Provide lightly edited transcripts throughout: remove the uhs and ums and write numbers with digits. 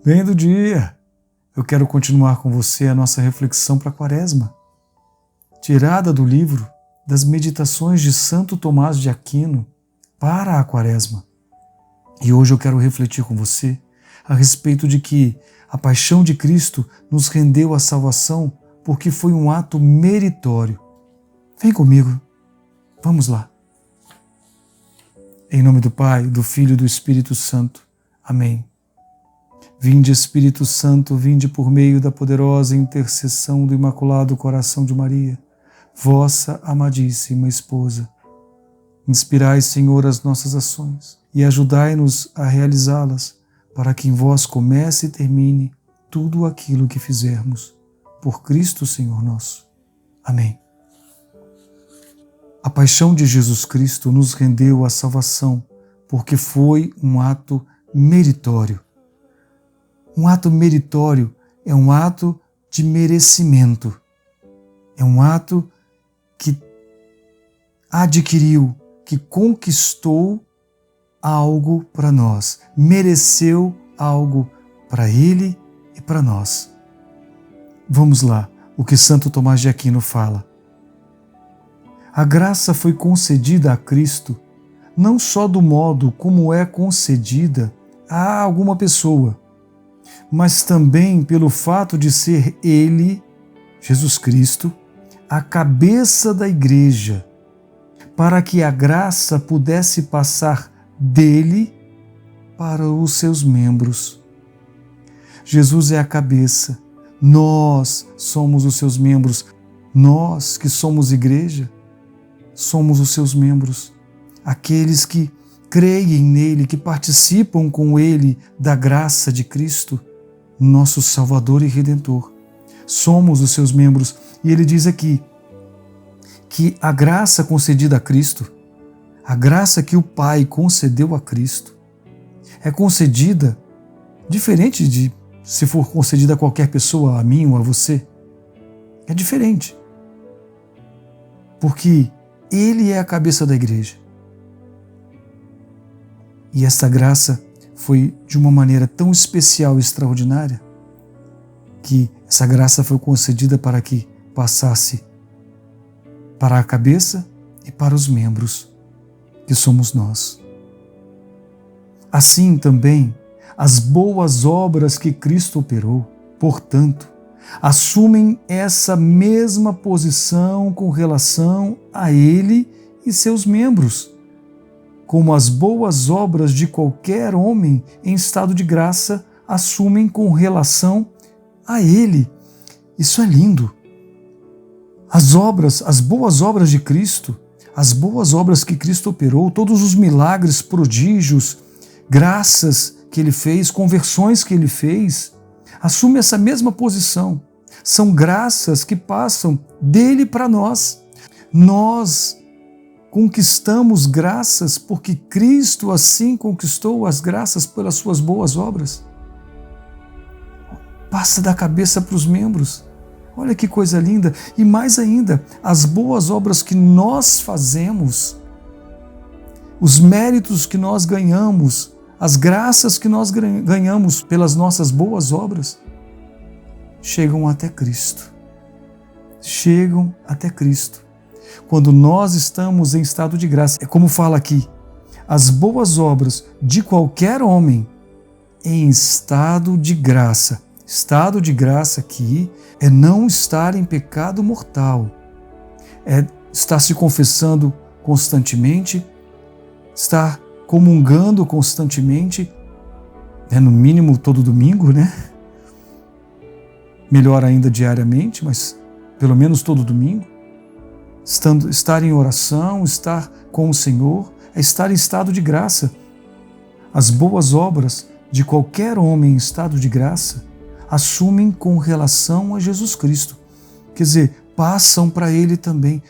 Bem do dia! Eu quero continuar com você a nossa reflexão para a Quaresma, tirada do livro das Meditações de Santo Tomás de Aquino para a Quaresma. E hoje eu quero refletir com você a respeito de que a paixão de Cristo nos rendeu a salvação porque foi um ato meritório. Vem comigo, vamos lá. Em nome do Pai, do Filho e do Espírito Santo. Amém. Vinde, Espírito Santo, vinde por meio da poderosa intercessão do Imaculado Coração de Maria, vossa amadíssima esposa. Inspirai, Senhor, as nossas ações e ajudai-nos a realizá-las, para que em vós comece e termine tudo aquilo que fizermos. Por Cristo, Senhor nosso. Amém. A paixão de Jesus Cristo nos rendeu a salvação, porque foi um ato meritório. Um ato meritório é um ato de merecimento. É um ato que adquiriu, que conquistou algo para nós, mereceu algo para Ele e para nós. Vamos lá, o que Santo Tomás de Aquino fala. A graça foi concedida a Cristo não só do modo como é concedida a alguma pessoa, mas também pelo fato de ser Ele, Jesus Cristo, a cabeça da Igreja, para que a graça pudesse passar dele para os seus membros. Jesus é a cabeça, nós somos os seus membros, nós que somos Igreja, somos os seus membros, aqueles que creem nele, que participam com ele da graça de Cristo, nosso Salvador e Redentor. Somos os seus membros. E ele diz aqui que a graça concedida a Cristo, a graça que o Pai concedeu a Cristo, é concedida diferente de se for concedida a qualquer pessoa, a mim ou a você. É diferente. Porque Ele é a cabeça da Igreja. E essa graça foi de uma maneira tão especial e extraordinária que essa graça foi concedida para que passasse para a cabeça e para os membros, que somos nós. Assim também, as boas obras que Cristo operou, portanto, assumem essa mesma posição com relação a Ele e seus membros, como as boas obras de qualquer homem em estado de graça assumem com relação a Ele. Isso é lindo. As boas obras de Cristo, as boas obras que Cristo operou, todos os milagres, prodígios, graças que Ele fez, conversões que Ele fez, assume essa mesma posição. São graças que passam dele para nós. Nós conquistamos graças porque Cristo assim conquistou as graças pelas suas boas obras. Passa da cabeça para os membros. Olha que coisa linda. E mais ainda, as boas obras que nós fazemos, os méritos que nós ganhamos, as graças que nós ganhamos pelas nossas boas obras, chegam até Cristo. Chegam até Cristo. Quando nós estamos em estado de graça, é como fala aqui, as boas obras de qualquer homem em estado de graça. Estado de graça aqui é não estar em pecado mortal, é estar se confessando constantemente, estar comungando constantemente, no mínimo todo domingo, Melhor ainda diariamente, mas pelo menos todo domingo. Estar em oração, estar com o Senhor, é estar em estado de graça. As boas obras de qualquer homem em estado de graça assumem com relação a Jesus Cristo. Quer dizer, passam para Ele também.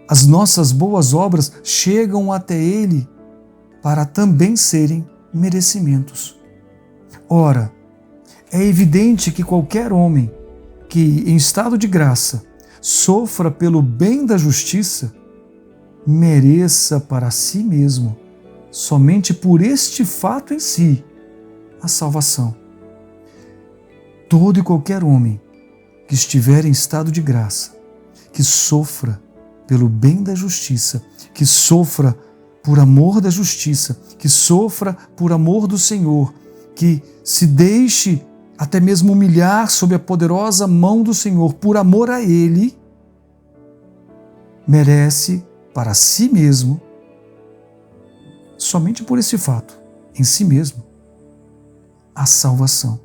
As nossas boas obras chegam até Ele para também serem merecimentos. Ora, é evidente que qualquer homem que, em estado de graça, sofra pelo bem da justiça, mereça para si mesmo, somente por este fato em si, a salvação. Todo e qualquer homem que estiver em estado de graça, que sofra pelo bem da justiça, que sofra por amor da justiça, que sofra por amor do Senhor, que se deixe até mesmo humilhar sob a poderosa mão do Senhor por amor a Ele, merece para si mesmo, somente por esse fato, em si mesmo, a salvação.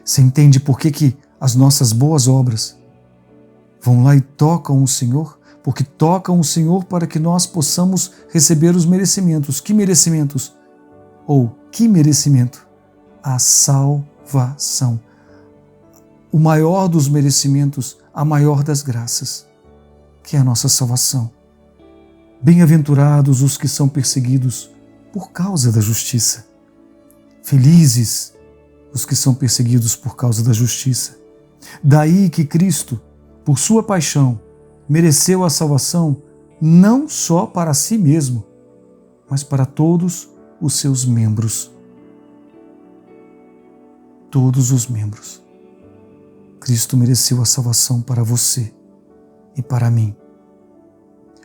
Você entende por que as nossas boas obras vão lá e tocam o Senhor? Porque tocam o Senhor para que nós possamos receber os merecimentos. Que merecimentos? Ou que merecimento? A salvação. O maior dos merecimentos, a maior das graças, que é a nossa salvação. Bem-aventurados os que são perseguidos por causa da justiça. Felizes os que são perseguidos por causa da justiça. Daí que Cristo, por sua paixão, mereceu a salvação não só para si mesmo, mas para todos os seus membros. Todos os membros. Cristo mereceu a salvação para você e para mim.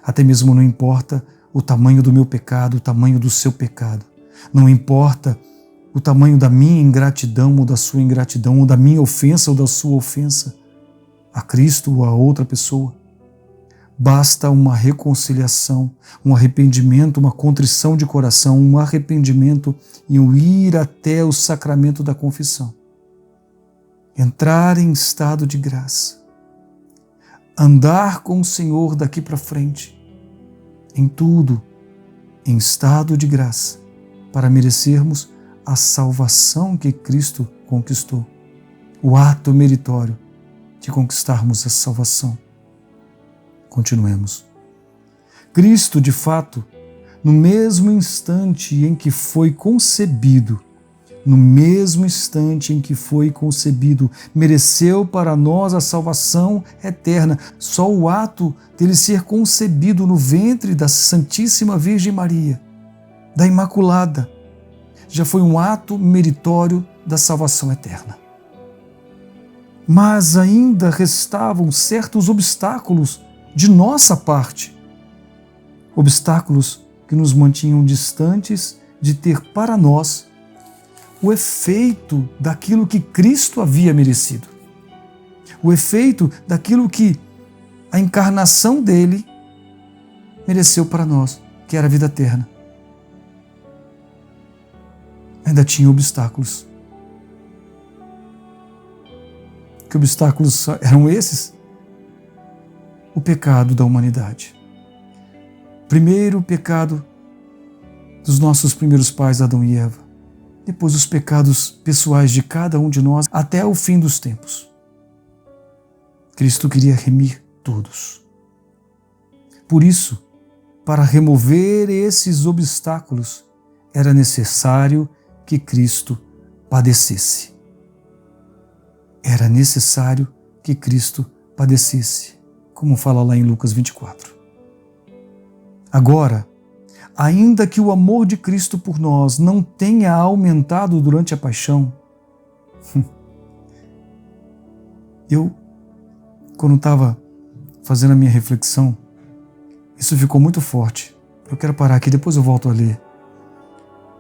Até mesmo não importa o tamanho do meu pecado, o tamanho do seu pecado. Não importa o tamanho da minha ingratidão ou da sua ingratidão, ou da minha ofensa ou da sua ofensa a Cristo ou a outra pessoa. Basta uma reconciliação, um arrependimento, uma contrição de coração, um arrependimento e um ir até o sacramento da confissão. Entrar em estado de graça. Andar com o Senhor daqui para frente, em tudo, em estado de graça, para merecermos a salvação que Cristo conquistou, o ato meritório de conquistarmos a salvação. Continuemos. Cristo, de fato, no mesmo instante em que foi concebido, mereceu para nós a salvação eterna. Só o ato dele ser concebido no ventre da Santíssima Virgem Maria, da Imaculada, já foi um ato meritório da salvação eterna. Mas ainda restavam certos obstáculos de nossa parte, obstáculos que nos mantinham distantes de ter para nós o efeito daquilo que Cristo havia merecido, o efeito daquilo que a encarnação dele mereceu para nós, que era a vida eterna. Ainda tinha obstáculos. Que obstáculos eram esses? O pecado da humanidade. Primeiro, o pecado dos nossos primeiros pais, Adão e Eva. Depois, os pecados pessoais de cada um de nós até o fim dos tempos. Cristo queria remir todos. Por isso, para remover esses obstáculos, era necessário que Cristo padecesse. Era necessário que Cristo padecesse, como fala lá em Lucas 24. Agora, ainda que o amor de Cristo por nós não tenha aumentado durante a paixão, quando estava fazendo a minha reflexão, isso ficou muito forte. Eu quero parar aqui, depois eu volto a ler.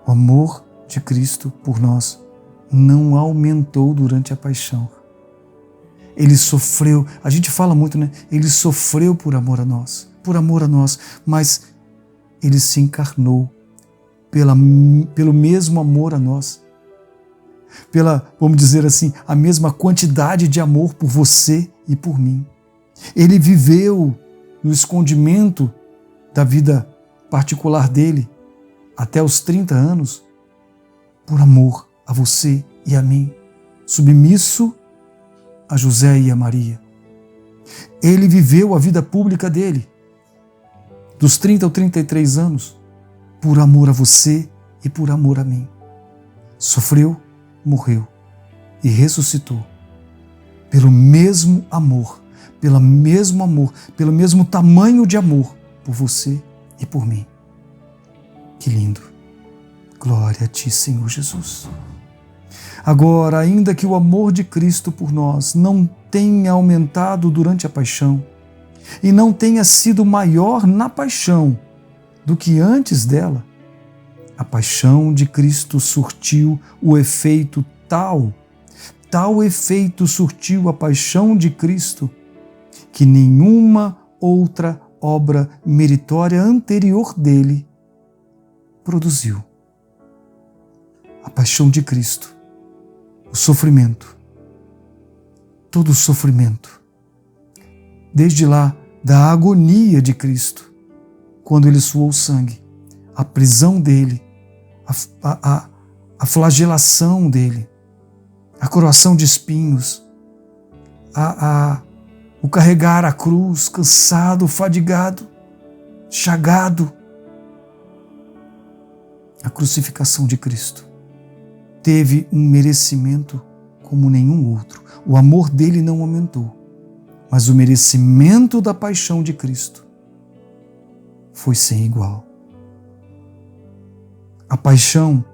O amor de Cristo por nós não aumentou durante a paixão. Ele sofreu, a gente fala muito, né? Ele sofreu por amor a nós, mas ele se encarnou pelo mesmo amor a nós, vamos dizer assim, a mesma quantidade de amor por você e por mim. Ele viveu no escondimento da vida particular dele até os 30 anos, por amor a você e a mim, submisso a José e a Maria. Ele viveu a vida pública dele, dos 30 aos 33 anos, por amor a você e por amor a mim. Sofreu, morreu e ressuscitou pelo mesmo amor, pelo mesmo tamanho de amor por você e por mim. Que lindo! Glória a Ti, Senhor Jesus. Agora, ainda que o amor de Cristo por nós não tenha aumentado durante a paixão e não tenha sido maior na paixão do que antes dela, a paixão de Cristo surtiu o efeito tal efeito surtiu a paixão de Cristo, que nenhuma outra obra meritória anterior dele produziu. A paixão de Cristo, o sofrimento, todo o sofrimento, desde lá da agonia de Cristo, quando ele suou sangue, a prisão dele, a flagelação dele, a coroação de espinhos, o carregar a cruz, cansado, fadigado, chagado. A crucificação de Cristo teve um merecimento como nenhum outro. O amor dele não aumentou, mas o merecimento da paixão de Cristo foi sem igual. A paixão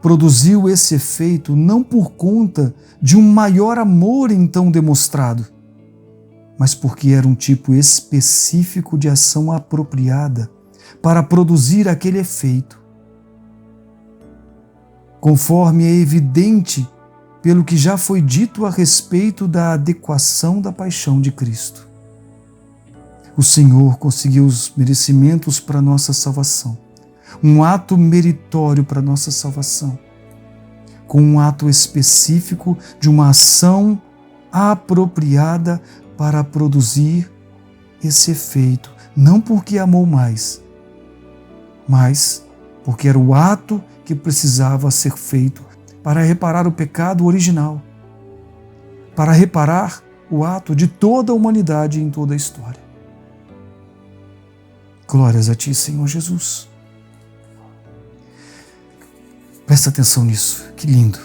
produziu esse efeito não por conta de um maior amor então demonstrado, mas porque era um tipo específico de ação apropriada para produzir aquele efeito. Conforme é evidente pelo que já foi dito a respeito da adequação da paixão de Cristo. O Senhor conseguiu os merecimentos para nossa salvação, um ato meritório para nossa salvação, com um ato específico de uma ação apropriada para produzir esse efeito, não porque amou mais, mas porque era o ato que precisava ser feito para reparar o pecado original, para reparar o ato de toda a humanidade em toda a história. Glórias a Ti, Senhor Jesus. Presta atenção nisso, que lindo.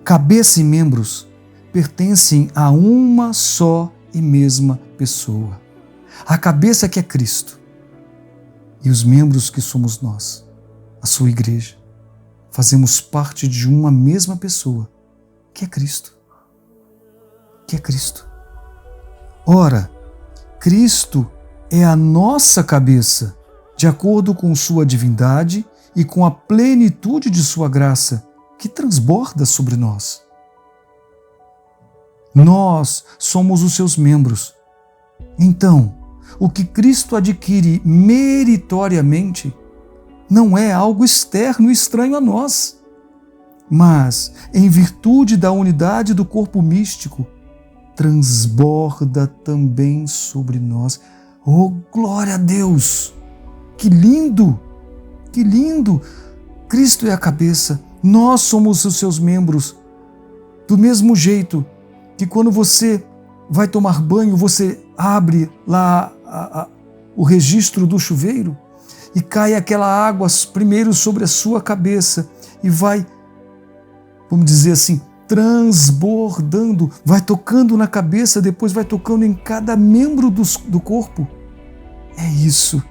Cabeça e membros pertencem a uma só e mesma pessoa. A cabeça que é Cristo e os membros que somos nós, a sua igreja, fazemos parte de uma mesma pessoa, que é Cristo. Que é Cristo. Ora, Cristo é a nossa cabeça, de acordo com sua divindade e com a plenitude de sua graça, que transborda sobre nós. Nós somos os seus membros. Então, o que Cristo adquire meritoriamente não é algo externo e estranho a nós, mas, em virtude da unidade do corpo místico, transborda também sobre nós. Oh, glória a Deus! Que lindo! Que lindo! Cristo é a cabeça, nós somos os seus membros. Do mesmo jeito que quando você vai tomar banho, você abre lá o registro do chuveiro e cai aquela água primeiro sobre a sua cabeça e vai, vamos dizer assim, transbordando, vai tocando na cabeça, depois vai tocando em cada membro do corpo. É isso.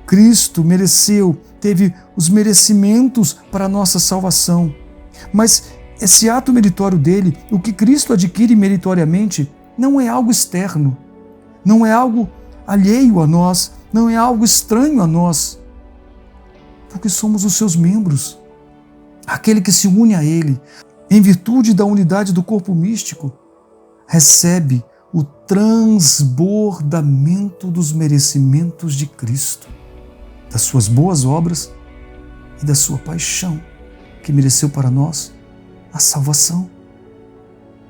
Cristo mereceu, teve os merecimentos para a nossa salvação. Mas esse ato meritório dele, o que Cristo adquire meritoriamente, não é algo externo, não é algo alheio a nós, não é algo estranho a nós, porque somos os seus membros. Aquele que se une a ele, em virtude da unidade do corpo místico, recebe o transbordamento dos merecimentos de Cristo, das suas boas obras e da sua paixão, que mereceu para nós a salvação.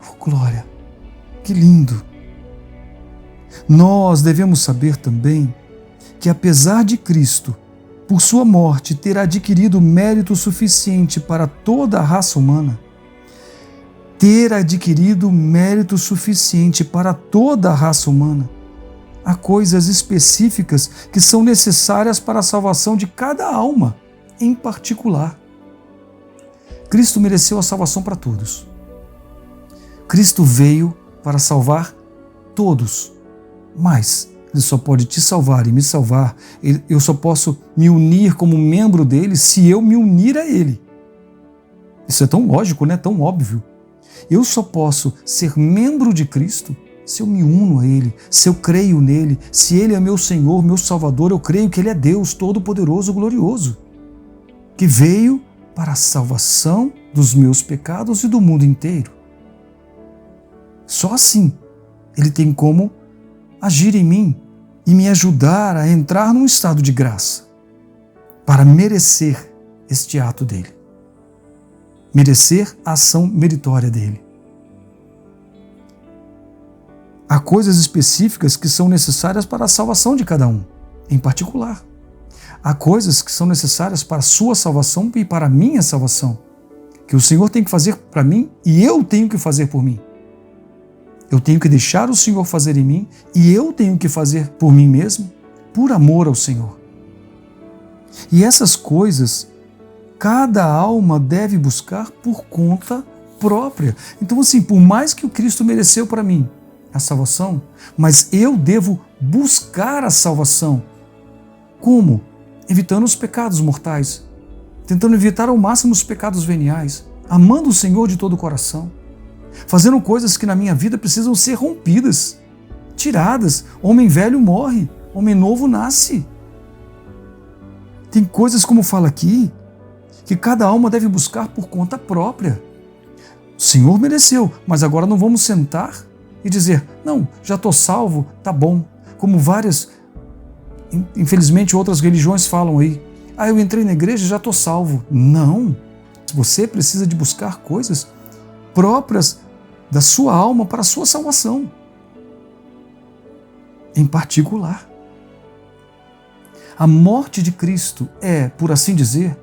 Oh, glória! Que lindo! Nós devemos saber também que, apesar de Cristo, por sua morte, ter adquirido mérito suficiente para toda a raça humana, há coisas específicas que são necessárias para a salvação de cada alma, em particular. Cristo mereceu a salvação para todos. Cristo veio para salvar todos, mas Ele só pode te salvar e me salvar. Eu só posso me unir como membro dele se eu me unir a ele. Isso é tão lógico, né? Tão óbvio. Eu só posso ser membro de Cristo se eu me uno a ele, se eu creio nele, se ele é meu Senhor, meu Salvador, eu creio que ele é Deus Todo-Poderoso, Glorioso, que veio para a salvação dos meus pecados e do mundo inteiro. Só assim ele tem como agir em mim e me ajudar a entrar num estado de graça para merecer este ato dele, merecer a ação meritória dele. Há coisas específicas que são necessárias para a salvação de cada um, em particular. Há coisas que são necessárias para a sua salvação e para a minha salvação, que o Senhor tem que fazer para mim e eu tenho que fazer por mim. Eu tenho que deixar o Senhor fazer em mim e eu tenho que fazer por mim mesmo, por amor ao Senhor. E essas coisas, cada alma deve buscar por conta própria. Então, assim, por mais que o Cristo mereceu para mim a salvação, mas eu devo buscar a salvação. Como? Evitando os pecados mortais, tentando evitar ao máximo os pecados veniais, amando o Senhor de todo o coração, fazendo coisas que na minha vida precisam ser rompidas, tiradas. Homem velho morre, homem novo nasce. Tem coisas, como fala aqui, que cada alma deve buscar por conta própria. O Senhor mereceu, mas agora não vamos sentar e dizer, não, já estou salvo, tá bom. Como várias, infelizmente, outras religiões falam aí. Eu entrei na igreja e já estou salvo. Não. Você precisa de buscar coisas próprias da sua alma para a sua salvação. Em particular, a morte de Cristo é, por assim dizer,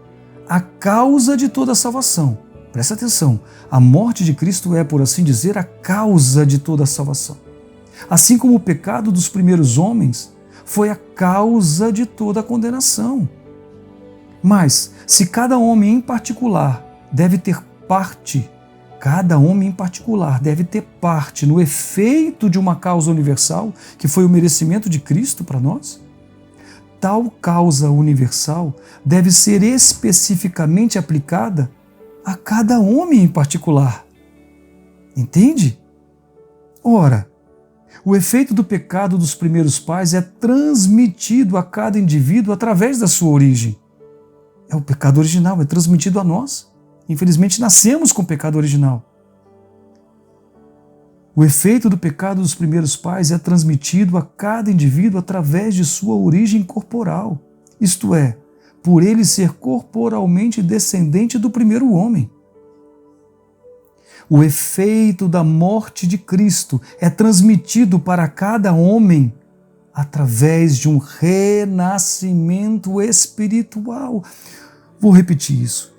a causa de toda a salvação. Presta atenção, a morte de Cristo é, por assim dizer, a causa de toda a salvação. Assim como o pecado dos primeiros homens foi a causa de toda a condenação. Mas, se cada homem em particular deve ter parte, cada homem em particular deve ter parte no efeito de uma causa universal, que foi o merecimento de Cristo para nós, tal causa universal deve ser especificamente aplicada a cada homem em particular. Entende? Ora, o efeito do pecado dos primeiros pais é transmitido a cada indivíduo através da sua origem. É o pecado original, é transmitido a nós. Infelizmente, nascemos com o pecado original. O efeito do pecado dos primeiros pais é transmitido a cada indivíduo através de sua origem corporal, isto é, por ele ser corporalmente descendente do primeiro homem. O efeito da morte de Cristo é transmitido para cada homem através de um renascimento espiritual. Vou repetir isso.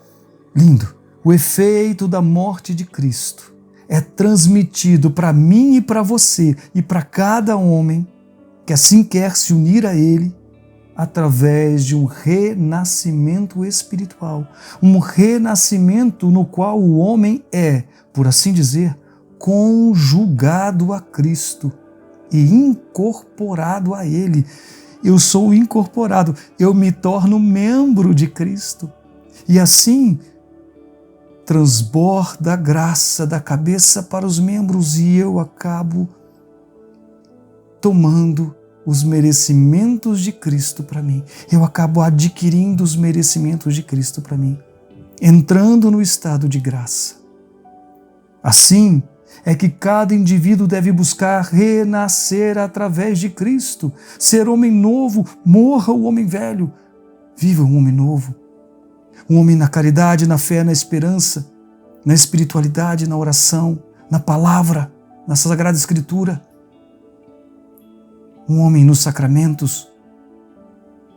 Lindo. O efeito da morte de Cristo é transmitido para mim e para você e para cada homem que assim quer se unir a Ele através de um renascimento espiritual. Um renascimento no qual o homem é, por assim dizer, conjugado a Cristo e incorporado a Ele. Eu sou incorporado, eu me torno membro de Cristo. E assim transborda a graça da cabeça para os membros e eu acabo tomando os merecimentos de Cristo para mim. Eu acabo adquirindo os merecimentos de Cristo para mim, entrando no estado de graça. Assim é que cada indivíduo deve buscar renascer através de Cristo, ser homem novo, morra o homem velho, viva um homem novo. Um homem na caridade, na fé, na esperança, na espiritualidade, na oração, na palavra, na Sagrada Escritura. Um homem nos sacramentos,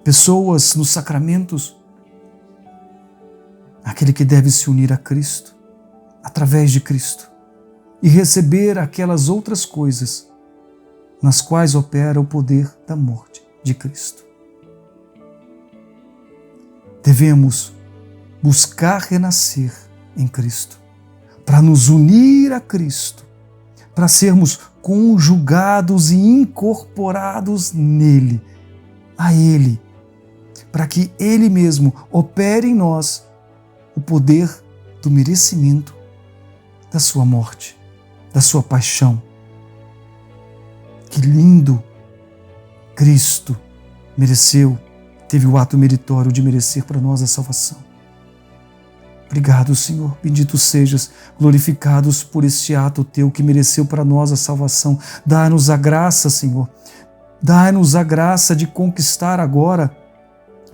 pessoas nos sacramentos, aquele que deve se unir a Cristo, através de Cristo, e receber aquelas outras coisas nas quais opera o poder da morte de Cristo. Devemos buscar renascer em Cristo, para nos unir a Cristo, para sermos conjugados e incorporados nele, a Ele, para que Ele mesmo opere em nós o poder do merecimento da sua morte, da sua paixão. Que lindo! Cristo teve o ato meritório de merecer para nós a salvação. Obrigado, Senhor. Bendito sejas, glorificados por este ato teu que mereceu para nós a salvação. Dá-nos a graça, Senhor. Dá-nos a graça de conquistar agora,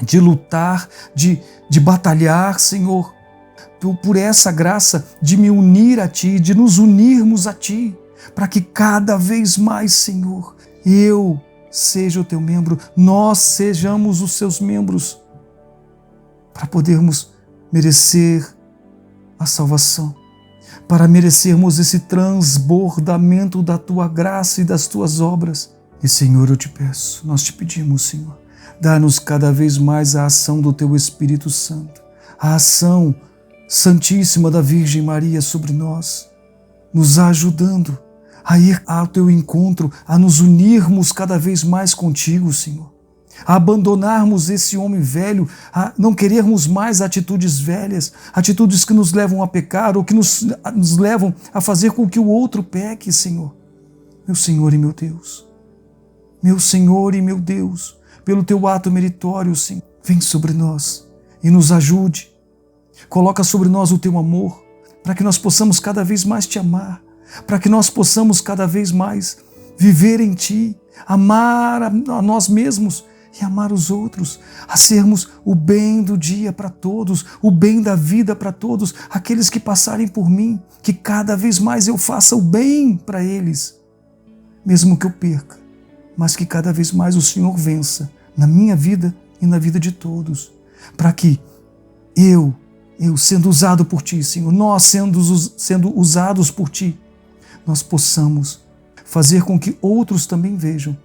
de lutar, de batalhar, Senhor, por essa graça de me unir a Ti, de nos unirmos a Ti, para que cada vez mais, Senhor, eu seja o Teu membro, nós sejamos os Seus membros, para podermos merecer a salvação, para merecermos esse transbordamento da Tua graça e das Tuas obras. E, Senhor, eu te peço, nós te pedimos, Senhor, dá-nos cada vez mais a ação do Teu Espírito Santo, a ação santíssima da Virgem Maria sobre nós, nos ajudando a ir ao Teu encontro, a nos unirmos cada vez mais contigo, Senhor, a abandonarmos esse homem velho, a não querermos mais atitudes velhas, atitudes que nos levam a pecar ou que nos levam a fazer com que o outro peque, Senhor. Meu Senhor e meu Deus, meu Senhor e meu Deus, pelo Teu ato meritório, Senhor, vem sobre nós e nos ajude. Coloca sobre nós o Teu amor, para que nós possamos cada vez mais Te amar, para que nós possamos cada vez mais viver em Ti, amar a nós mesmos e amar os outros, a sermos o bem do dia para todos, o bem da vida para todos, aqueles que passarem por mim, que cada vez mais eu faça o bem para eles, mesmo que eu perca, mas que cada vez mais o Senhor vença na minha vida e na vida de todos, para que eu sendo usado por Ti, Senhor, nós sendo usados por Ti, nós possamos fazer com que outros também vejam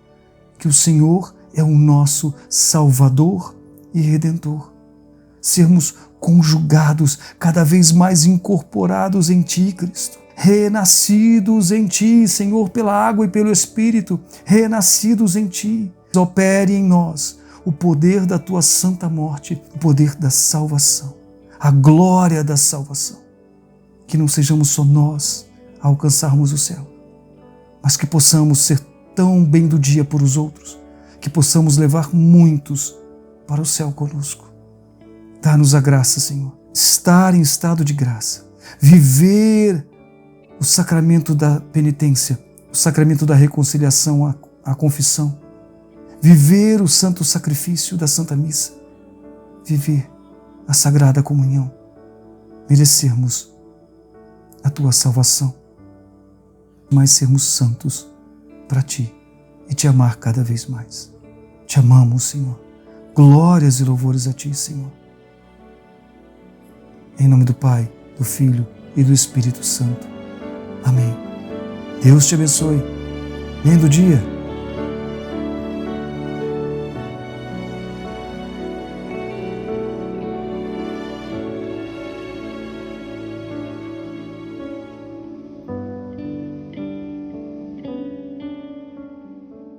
que o Senhor é o nosso Salvador e Redentor. Sermos conjugados, cada vez mais incorporados em Ti, Cristo. Renascidos em Ti, Senhor, pela água e pelo Espírito, renascidos em Ti. Opere em nós o poder da Tua santa morte, o poder da salvação, a glória da salvação. Que não sejamos só nós a alcançarmos o céu, mas que possamos ser tão bem do dia por os outros, que possamos levar muitos para o céu conosco. Dá-nos a graça, Senhor, estar em estado de graça, viver o sacramento da penitência, o sacramento da reconciliação, a confissão, viver o santo sacrifício da Santa Missa, viver a Sagrada Comunhão, merecermos a Tua salvação, mas sermos santos para Ti e Te amar cada vez mais. Te amamos, Senhor. Glórias e louvores a Ti, Senhor. Em nome do Pai, do Filho e do Espírito Santo. Amém. Deus te abençoe. Lindo dia.